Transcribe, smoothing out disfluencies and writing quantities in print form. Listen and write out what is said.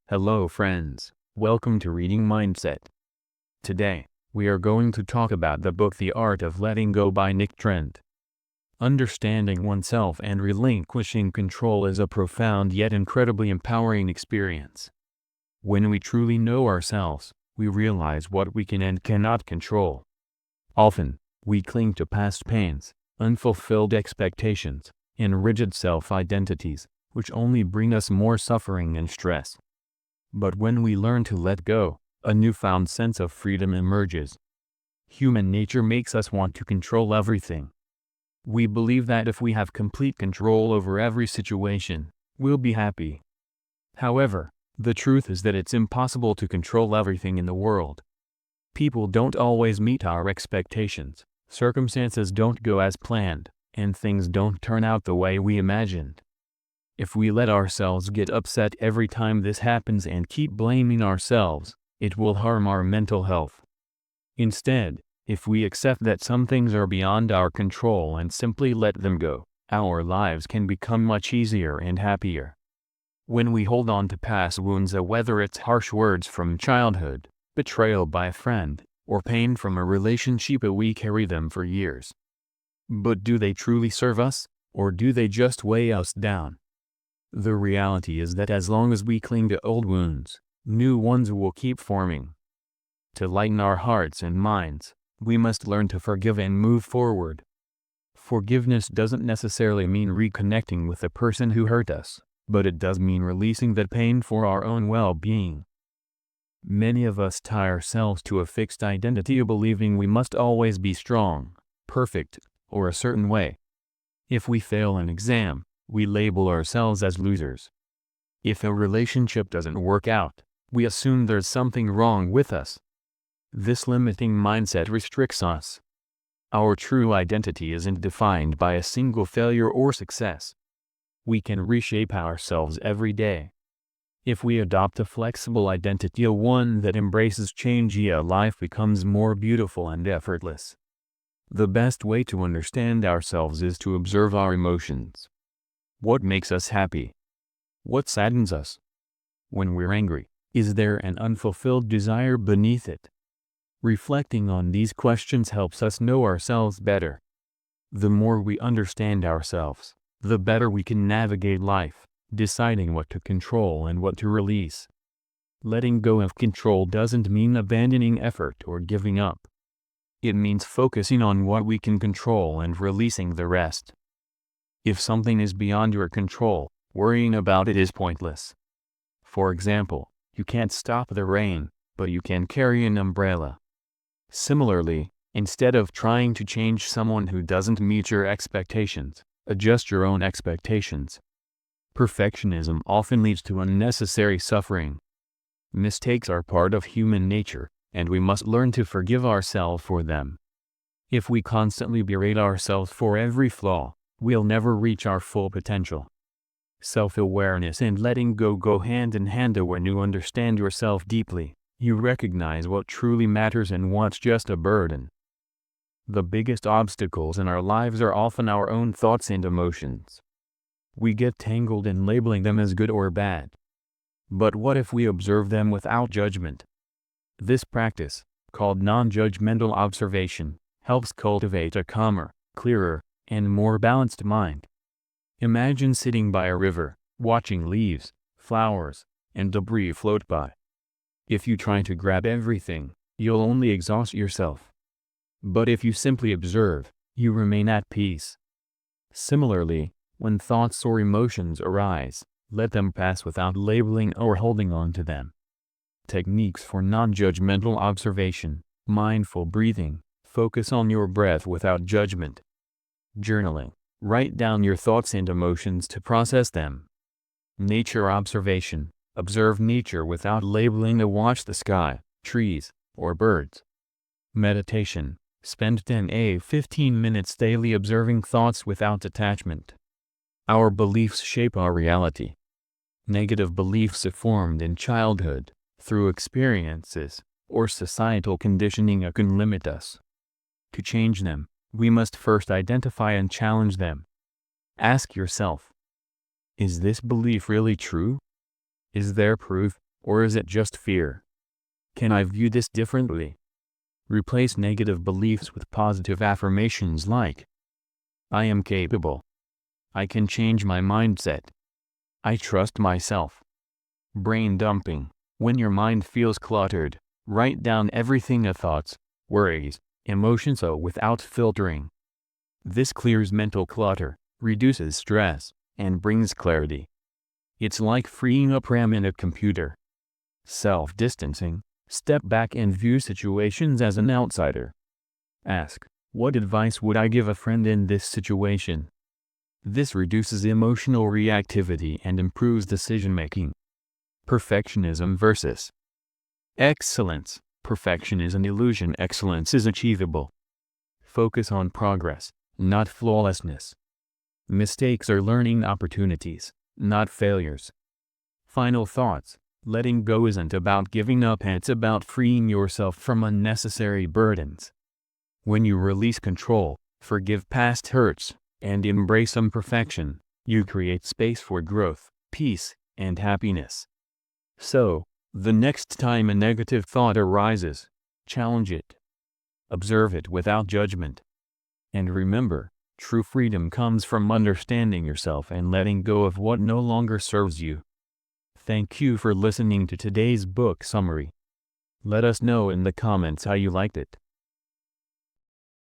Hello friends, welcome to Reading Mindset. Today, we are going to talk about the book The Art of Letting Go by Nick Trent. Understanding oneself and relinquishing control is a profound yet incredibly empowering experience. When we truly know ourselves, we realize what we can and cannot control. Often, we cling to past pains, unfulfilled expectations, and rigid self-identities, which only bring us more suffering and stress. But when we learn to let go, a newfound sense of freedom emerges. Human nature makes us want to control everything. We believe that if we have complete control over every situation, we'll be happy. However, the truth is that it's impossible to control everything in the world. People don't always meet our expectations, circumstances don't go as planned, and things don't turn out the way we imagined. If we let ourselves get upset every time this happens and keep blaming ourselves, it will harm our mental health. Instead, if we accept that some things are beyond our control and simply let them go, our lives can become much easier and happier. When we hold on to past wounds, whether it's harsh words from childhood, betrayal by a friend, or pain from a relationship, we carry them for years. But do they truly serve us, or do they just weigh us down? The reality is that as long as we cling to old wounds, new ones will keep forming. To lighten our hearts and minds, we must learn to forgive and move forward. Forgiveness doesn't necessarily mean reconnecting with the person who hurt us, but it does mean releasing that pain for our own well-being. Many of us tie ourselves to a fixed identity, believing we must always be strong, perfect, or a certain way. If we fail an exam, we label ourselves as losers. If a relationship doesn't work out, we assume there's something wrong with us. This limiting mindset restricts us. Our true identity isn't defined by a single failure or success. We can reshape ourselves every day. If we adopt a flexible identity, one that embraces change, life becomes more beautiful and effortless. The best way to understand ourselves is to observe our emotions. What makes us happy? What saddens us? When we're angry, is there an unfulfilled desire beneath it? Reflecting on these questions helps us know ourselves better. The more we understand ourselves, the better we can navigate life, deciding what to control and what to release. Letting go of control doesn't mean abandoning effort or giving up. It means focusing on what we can control and releasing the rest. If something is beyond your control, worrying about it is pointless. For example, you can't stop the rain, but you can carry an umbrella. Similarly, instead of trying to change someone who doesn't meet your expectations, adjust your own expectations. Perfectionism often leads to unnecessary suffering. Mistakes are part of human nature, and we must learn to forgive ourselves for them. If we constantly berate ourselves for every flaw, we'll never reach our full potential. Self-awareness and letting go hand in hand. When you understand yourself deeply, you recognize what truly matters and what's just a burden. The biggest obstacles in our lives are often our own thoughts and emotions. We get tangled in labeling them as good or bad. But what if we observe them without judgment? This practice, called non-judgmental observation, helps cultivate a calmer, clearer, and more balanced mind. Imagine sitting by a river, watching leaves, flowers, and debris float by. If you try to grab everything, you'll only exhaust yourself. But if you simply observe, you remain at peace. Similarly, when thoughts or emotions arise, let them pass without labeling or holding on to them. Techniques for non-judgmental observation: mindful breathing, focus on your breath without judgment. Journaling, write down your thoughts and emotions to process them. Nature observation, observe nature without labeling, watch the sky, trees, or birds. Meditation, spend 10–15 minutes daily observing thoughts without attachment. Our beliefs shape our reality. Negative beliefs are formed in childhood, through experiences, or societal conditioning can limit us. To change them, we must first identify and challenge them. Ask yourself, is this belief really true? Is there proof, Or is it just fear? Can I view this differently? Replace negative beliefs with positive affirmations like, I am capable. I can change my mindset. I trust myself. Brain dumping. When your mind feels cluttered, write down everything: thoughts, worries, emotions without filtering. This clears mental clutter, reduces stress, and brings clarity. It's like freeing up RAM in a computer. Self-distancing. Step back and view situations as an outsider. Ask, what advice would I give a friend in this situation? This reduces emotional reactivity and improves decision-making. Perfectionism versus excellence. Perfection is an illusion. Excellence is achievable. Focus on progress, not flawlessness. Mistakes are learning opportunities, not failures. Final thoughts. Letting go isn't about giving up, it's about freeing yourself from unnecessary burdens. When you release control, forgive past hurts, and embrace imperfection, you create space for growth, peace, and happiness. So, the next time a negative thought arises, challenge it. Observe it without judgment. And remember, true freedom comes from understanding yourself and letting go of what no longer serves you. Thank you for listening to today's book summary. Let us know in the comments how you liked it.